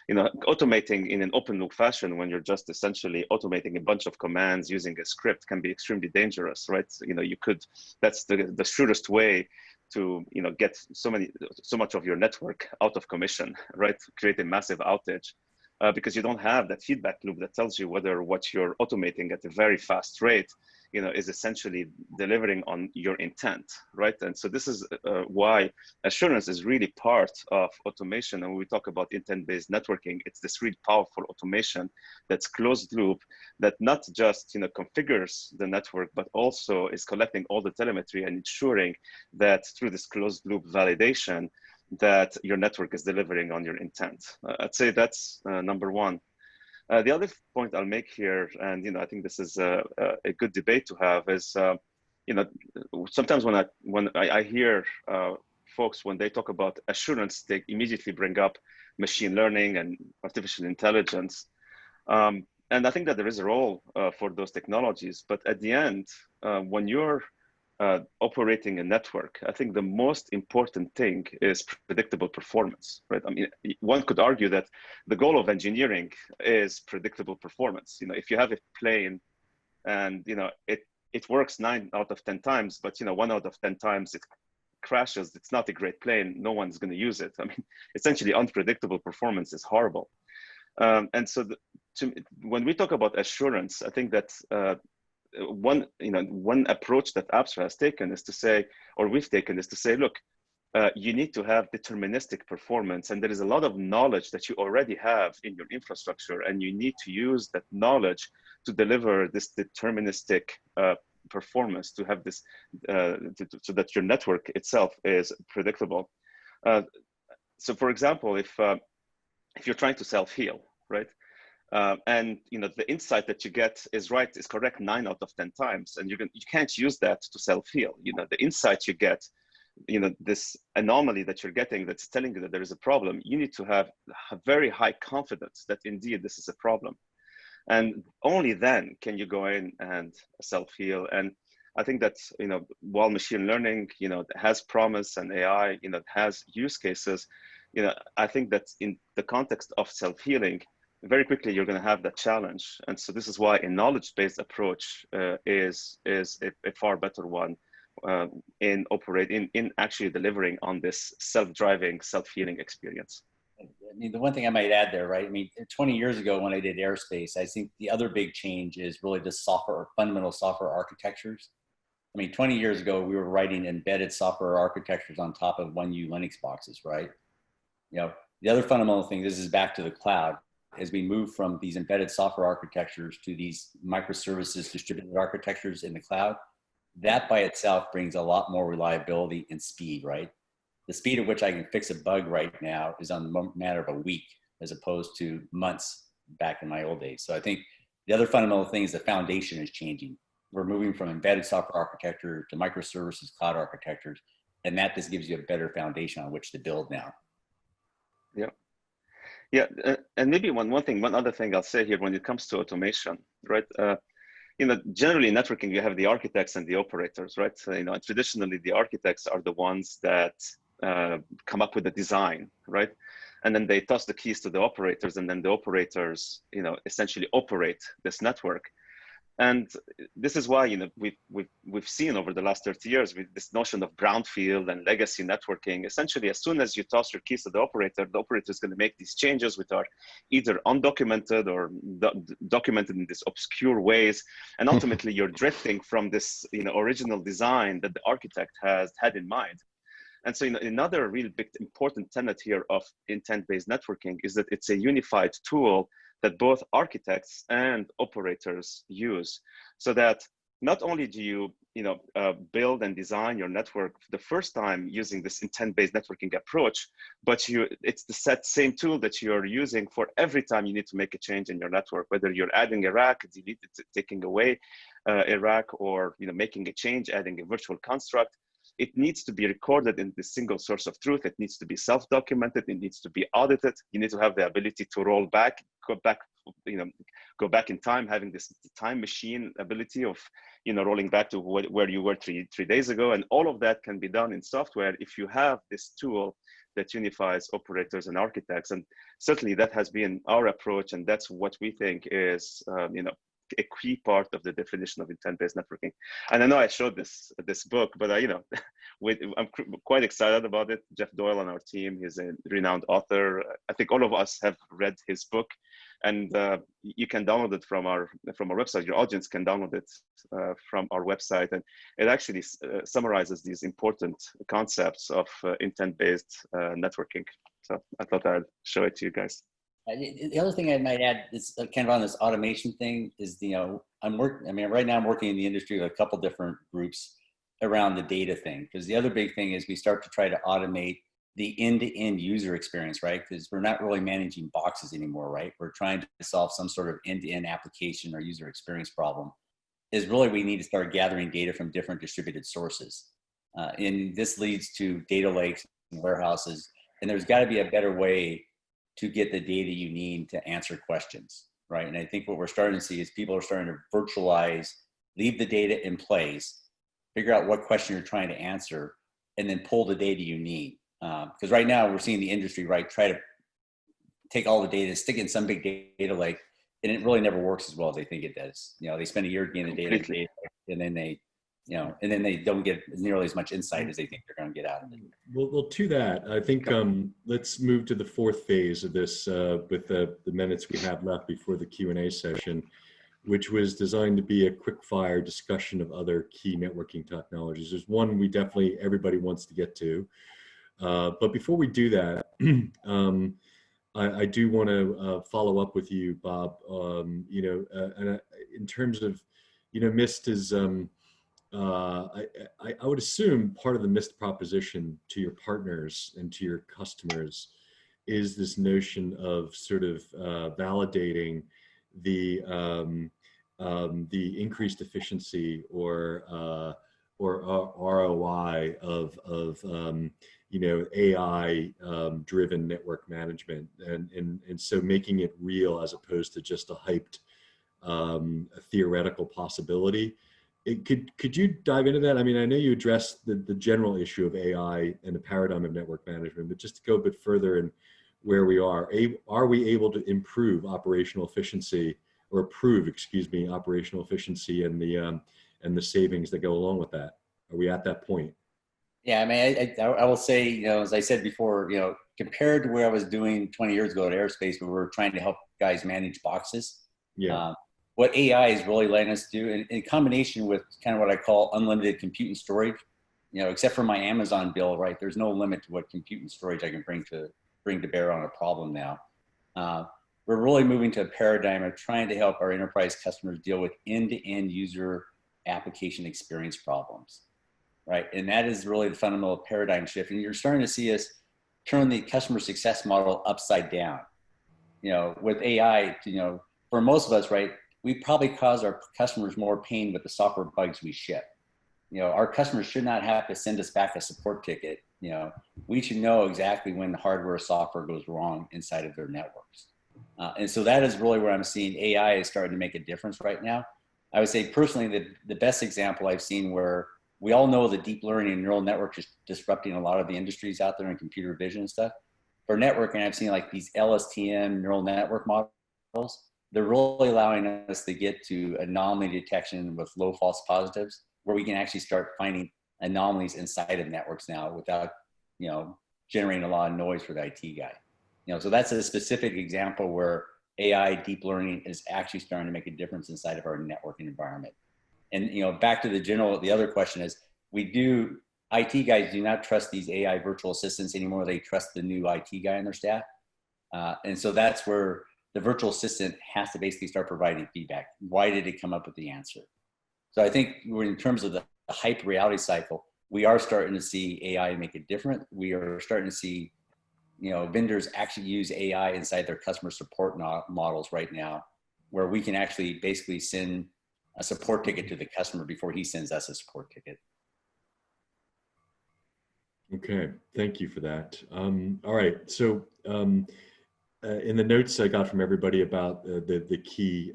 You know, automating in an open loop fashion when you're just essentially automating a bunch of commands using a script can be extremely dangerous, right? So, you know, you could, that's the surest way to, you know, get so much of your network out of commission, right? Create a massive outage. Because you don't have that feedback loop that tells you whether what you're automating at a very fast rate, you know, is essentially delivering on your intent, right? And so this is why assurance is really part of automation. And when we talk about intent-based networking, it's this really powerful automation that's closed loop, that not just, you know, configures the network, but also is collecting all the telemetry and ensuring that through this closed loop validation, that your network is delivering on your intent. I'd say that's number one. The other point I'll make here, and you know, I think this is a good debate to have, is you know, sometimes when I hear folks when they talk about assurance, they immediately bring up machine learning and artificial intelligence, and I think that there is a role for those technologies. But at the end, when you're operating a network, I think the most important thing is predictable performance, right? I mean, one could argue that the goal of engineering is predictable performance. You know, if you have a plane and, you know, it works 9 out of 10 times, but, you know, 1 out of 10 times it crashes, it's not a great plane, no one's going to use it. I mean, essentially unpredictable performance is horrible. And so when we talk about assurance, I think that one approach that Apstra has taken is to say, or we've taken is to say, look, you need to have deterministic performance, and there is a lot of knowledge that you already have in your infrastructure, and you need to use that knowledge to deliver this deterministic performance, to have this, so that your network itself is predictable. So, for example, if you're trying to self-heal, right? And you know, the insight that you get is correct 9 out of 10 times, and you can't use that to self-heal. You know, the insight you get, you know, this anomaly that you're getting that's telling you that there is a problem, you need to have a very high confidence that indeed this is a problem. And only then can you go in and self-heal. And I think that, you know, while machine learning, you know, has promise, and AI, you know, has use cases, you know, I think that in the context of self-healing, very quickly you're going to have that challenge. And so this is why a knowledge-based approach is a far better one in actually delivering on this self-driving, self-healing experience. I mean, the one thing I might add there, right? I mean, 20 years ago when I did aerospace, I think the other big change is really the software or fundamental software architectures. I mean, 20 years ago, we were writing embedded software architectures on top of 1U Linux boxes, right? The other fundamental thing, this is back to the cloud, as we move from these embedded software architectures to these microservices distributed architectures in the cloud, that by itself brings a lot more reliability and speed, right? The speed at which I can fix a bug right now is on the matter of a week, as opposed to months back in my old days. So I think the other fundamental thing is the foundation is changing. We're moving from embedded software architecture to microservices cloud architectures, and that just gives you a better foundation on which to build now. Yeah, and maybe one other thing I'll say here when it comes to automation, right? Generally in networking, you have the architects and the operators, right? So, traditionally the architects are the ones that come up with the design, right? And then they toss the keys to the operators, and then the operators, essentially operate this network. And this is why, we've seen over the last 30 years with this notion of brownfield and legacy networking. Essentially, as soon as you toss your keys to the operator is going to make these changes, which are either undocumented or documented in these obscure ways. And ultimately, you're drifting from this, original design that the architect has had in mind. And so, another real big important tenet here of intent-based networking is that it's a unified tool that both architects and operators use, so that not only do you, build and design your network the first time using this intent-based networking approach, but it's the same tool that you're using for every time you need to make a change in your network, whether you're adding a rack, taking away a rack, or making a change, adding a virtual construct. It needs to be recorded in the single source of truth. It needs to be self-documented. It needs to be audited. You need to have the ability to go back in time, having this time machine ability of, rolling back to where you were three days ago. And all of that can be done in software if you have this tool that unifies operators and architects. And certainly that has been our approach. And that's what we think is, a key part of the definition of intent-based networking. And I know I showed this book, but I'm quite excited about it. Jeff Doyle on our team, he's a renowned author. I think all of us have read his book, and you can download it from our website. Your audience can download it from our website, and it actually summarizes these important concepts of intent-based networking. So I thought I'd show it to you guys. The other thing I might add is kind of on this automation thing is, right now I'm working in the industry with a couple different groups around the data thing, because the other big thing is we start to try to automate the end-to-end user experience, right? Because we're not really managing boxes anymore, right? We're trying to solve some sort of end-to-end application or user experience problem. Is really we need to start gathering data from different distributed sources. And this leads to data lakes and warehouses, and there's got to be a better way to get the data you need to answer questions, right? And I think what we're starting to see is people are starting to virtualize, leave the data in place, figure out what question you're trying to answer, and then pull the data you need. Because right now we're seeing the industry, right, try to take all the data, stick it in some big data lake, and it really never works as well as they think it does. They spend a year getting the data, and then they don't get nearly as much insight as they think they're going to get out of it. Well, to that, I think let's move to the fourth phase of this with the minutes we have left before the Q&A session, which was designed to be a quick fire discussion of other key networking technologies. There's one everybody wants to get to. But before we do that, I do want to follow up with you, Bob, and in terms of, Mist is, I would assume part of the Mist proposition to your partners and to your customers is this notion of sort of validating the increased efficiency or ROI of AI driven network management, and so making it real as opposed to just a hyped a theoretical possibility. Could you dive into that? I mean, I know you addressed the general issue of AI and the paradigm of network management, but just to go a bit further in where we are we able to improve operational efficiency, or operational efficiency and the savings that go along with that? Are we at that point? Yeah, I mean, I will say, as I said before, compared to where I was doing 20 years ago at Aerospace, where we were trying to help guys manage boxes. Yeah. What AI is really letting us do, in combination with kind of what I call unlimited compute and storage, except for my Amazon bill, right? There's no limit to what compute and storage I can bring to bring to bear on a problem now. We're really moving to a paradigm of trying to help our enterprise customers deal with end-to-end user application experience problems, right? And that is really the fundamental paradigm shift. And you're starting to see us turn the customer success model upside down. You know, with AI, you know, for most of us, right, we probably cause our customers more pain with the software bugs we ship. You know, our customers should not have to send us back a support ticket. You know, we should know exactly when the hardware or software goes wrong inside of their networks. And so that is really where I'm seeing AI is starting to make a difference right now. I would say personally, the best example I've seen where we all know the deep learning and neural network is disrupting a lot of the industries out there in computer vision and stuff. For networking, I've seen like these LSTM neural network models. They're really allowing us to get to anomaly detection with low false positives, where we can actually start finding anomalies inside of networks now without, you know, generating a lot of noise for the IT guy. You know, so that's a specific example where AI deep learning is actually starting to make a difference inside of our networking environment. And, you know, back to the other question is, IT guys do not trust these AI virtual assistants anymore. They trust the new IT guy on their staff. And so that's where the virtual assistant has to basically start providing feedback. Why did it come up with the answer? So I think we're in terms of the hype reality cycle, we are starting to see AI make a difference. We are starting to see, you know, vendors actually use AI inside their customer support models right now, where we can actually basically send a support ticket to the customer before he sends us a support ticket. Okay, thank you for that. All right, so in the notes I got from everybody about the key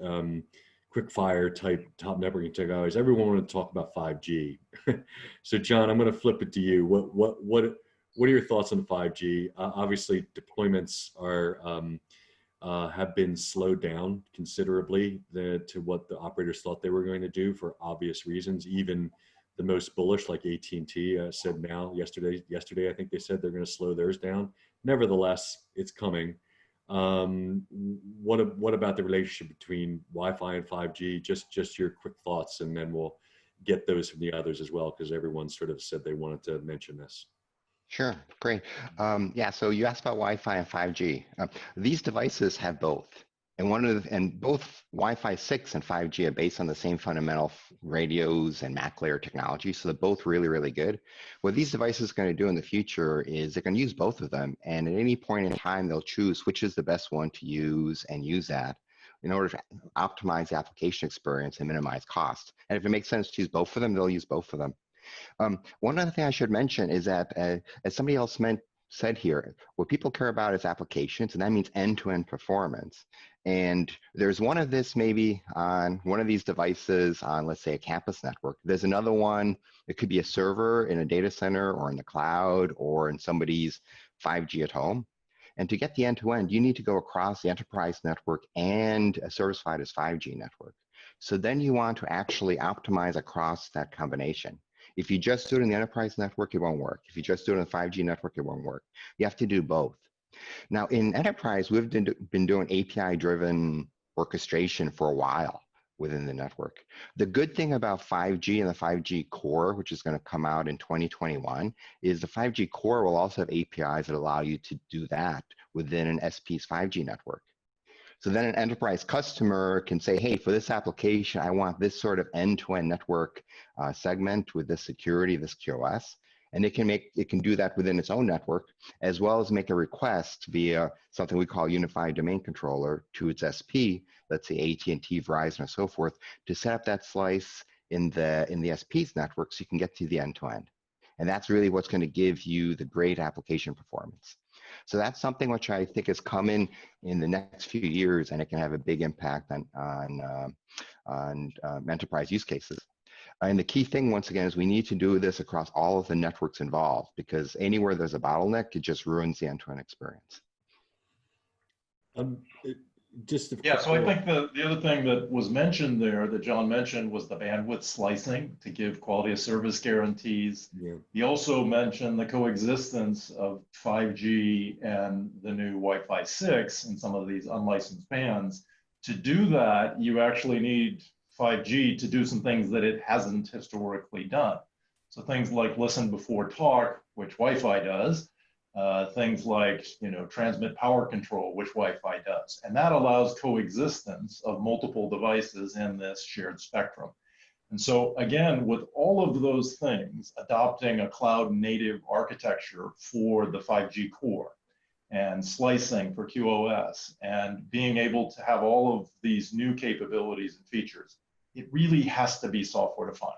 quick fire type top networking technologies, everyone wanted to talk about 5G. So John, I'm going to flip it to you. What are your thoughts on 5G? Obviously, deployments have been slowed down considerably to what the operators thought they were going to do for obvious reasons. Even the most bullish, like AT&T, said yesterday, I think they said they're going to slow theirs down. Nevertheless, it's coming. What about the relationship between Wi-Fi and 5G? Just your quick thoughts, and then we'll get those from the others as well, because everyone sort of said they wanted to mention this. Sure, great. Yeah, so you asked about Wi-Fi and 5G. These devices have both. And both Wi-Fi 6 and 5G are based on the same fundamental radios and MAC layer technology, so they're both really, really good. What these devices are going to do in the future is they're going to use both of them, and at any point in time, they'll choose which is the best one to use and use that in order to optimize the application experience and minimize cost. And if it makes sense to use both of them, they'll use both of them. One other thing I should mention is that, as somebody else said here, what people care about is applications, and that means end-to-end performance. And there's one of this maybe on one of these devices on, let's say, a campus network. There's another one, it could be a server in a data center or in the cloud or in somebody's 5G at home. And to get the end-to-end, you need to go across the enterprise network and a service provider's 5G network. So then you want to actually optimize across that combination. If you just do it in the enterprise network, it won't work. If you just do it on the 5G network, it won't work. You have to do both. Now, in enterprise, we've been doing API-driven orchestration for a while within the network. The good thing about 5G and the 5G core, which is going to come out in 2021, is the 5G core will also have APIs that allow you to do that within an SP's 5G network. So then an enterprise customer can say, hey, for this application, I want this sort of end-to-end network segment with this security, this QoS. And it can do that within its own network, as well as make a request via something we call unified domain controller to its SP, let's say AT&T, Verizon, and so forth, to set up that slice in the SP's network so you can get to the end-to-end. And that's really what's going to give you the great application performance. So that's something which I think is coming in the next few years, and it can have a big impact on enterprise use cases. And the key thing, once again, is we need to do this across all of the networks involved, because anywhere there's a bottleneck, it just ruins the end-to-end experience. So I think the other thing that was mentioned there, that John mentioned, was the bandwidth slicing to give quality of service guarantees. Yeah. He also mentioned the coexistence of 5G and the new Wi-Fi 6 and some of these unlicensed bands. To do that, you actually need 5G to do some things that it hasn't historically done. So things like listen before talk, which Wi-Fi does, things like, transmit power control, which Wi-Fi does. And that allows coexistence of multiple devices in this shared spectrum. And so again, with all of those things, adopting a cloud native architecture for the 5G core and slicing for QoS and being able to have all of these new capabilities and features, it really has to be software defined.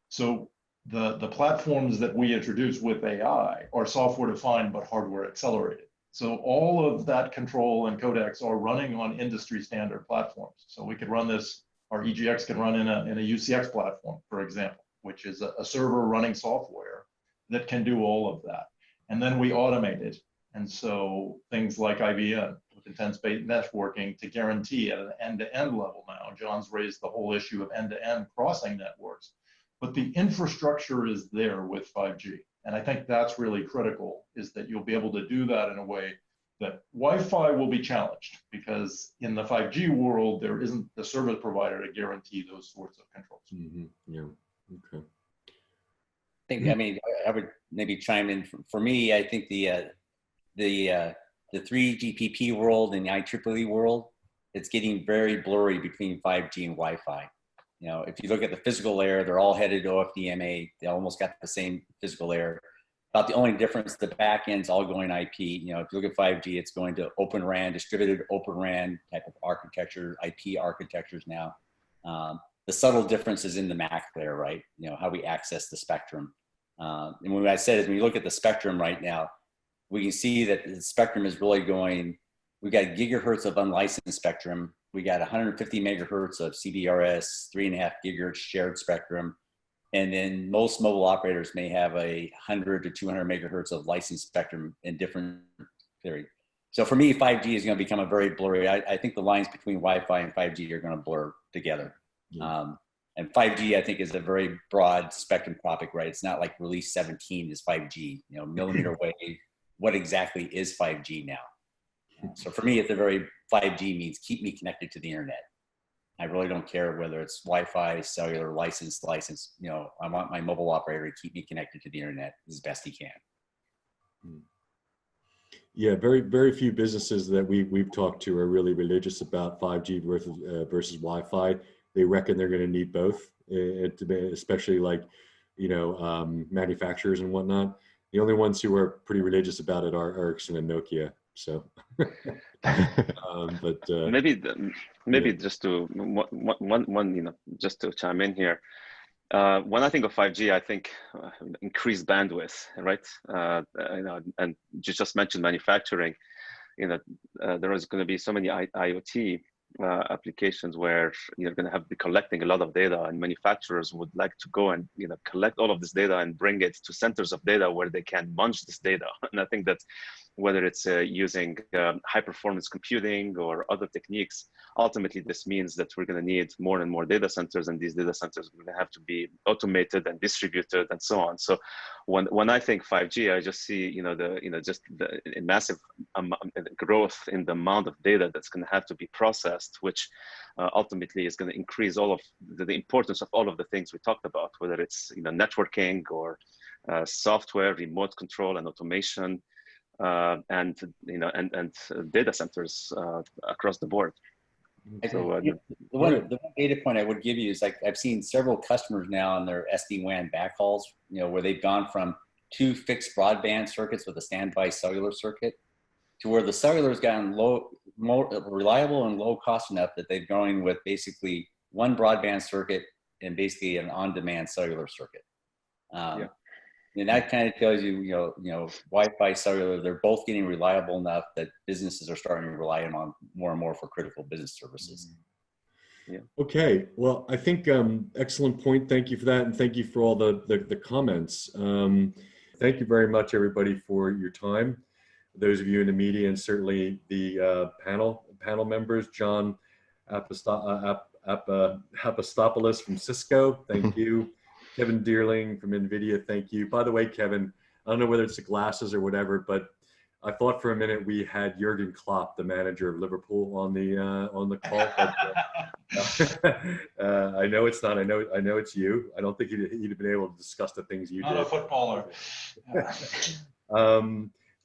So the platforms that we introduce with AI are software defined but hardware accelerated. So all of that control and codecs are running on industry standard platforms. So we could run this, our EGX can run in a UCX platform, for example, which is a server running software that can do all of that. And then we automate it. And so things like IBM with intense-based networking to guarantee at an end-to-end level now. John's raised the whole issue of end-to-end crossing networks. But the infrastructure is there with 5G. And I think that's really critical, is that you'll be able to do that in a way that Wi-Fi will be challenged, because in the 5G world, there isn't the service provider to guarantee those sorts of controls. Mm-hmm. Yeah, okay. I mean, I would maybe chime in. For me, I think the 3GPP world and the IEEE world, it's getting very blurry between 5G and Wi-Fi. If you look at the physical layer, they're all headed to OFDMA. They almost got the same physical layer. About the only difference, the back end's all going IP. If you look at 5G, it's going to Open RAN, distributed Open RAN type of architecture, IP architectures now. The subtle difference is in the MAC layer, right? How we access the spectrum. And what I said is, when you look at the spectrum right now, we can see that the spectrum is really going, we got gigahertz of unlicensed spectrum. We got 150 megahertz of CBRS, 3.5 gigahertz shared spectrum. And then most mobile operators may have 100 to 200 megahertz of licensed spectrum in different theory. So for me, 5G is going to become a very blurry. I think the lines between Wi-Fi and 5G are going to blur together. Yeah. And 5G, I think, is a very broad spectrum topic, right? It's not like release 17 is 5G, millimeter wave. What exactly is 5G now? So for me, it's a very 5G means keep me connected to the internet. I really don't care whether it's Wi-Fi, cellular, licensed. I want my mobile operator to keep me connected to the internet as best he can. Yeah, very, very few businesses that we've talked to are really religious about 5G versus Wi-Fi. They reckon they're going to need both, especially like, manufacturers and whatnot. The only ones who are pretty religious about it are Ericsson and Nokia. So, maybe just to just to chime in here. When I think of 5G, I think increased bandwidth, right? And you just mentioned manufacturing. There is going to be so many IoT applications where you're going to have to be collecting a lot of data, and manufacturers would like to go and collect all of this data and bring it to centers of data where they can munch this data. And I think that whether it's using high performance computing or other techniques, ultimately this means that we're going to need more and more data centers, and these data centers are going to have to be automated and distributed and so on. So when I think 5G, I just see just the massive growth in the amount of data that's going to have to be processed, which ultimately is going to increase all of the importance of all of the things we talked about, whether it's networking or software, remote control and automation, and data centers across the board. So, the one data point I would give you is, like, I've seen several customers now on their SD-WAN backhauls, where they've gone from 2 fixed broadband circuits with a standby cellular circuit to where the cellular has gotten more reliable and low cost enough that they've gone with basically 1 broadband circuit and basically an on-demand cellular circuit. And that kind of tells you, Wi-Fi, cellular, they're both getting reliable enough that businesses are starting to rely on more and more for critical business services. Yeah. Okay. Well, I think excellent point. Thank you for that, and thank you for all the comments. Thank you very much, everybody, for your time. Those of you in the media, and certainly the panel members, John Apostolopoulos from Cisco. Thank you. Kevin Deierling from NVIDIA, thank you. By the way, Kevin, I don't know whether it's the glasses or whatever, but I thought for a minute we had Jurgen Klopp, the manager of Liverpool, on the call. But, I know it's not. I know it's you. I don't think he'd have been able to discuss the things you did. Not a footballer.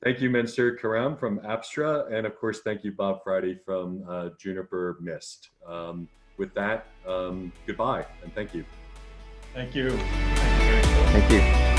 Thank you, Mansour Karam from Apstra, and of course, thank you, Bob Friday from Juniper Mist. With that, goodbye, and thank you. Thank you. Thank you.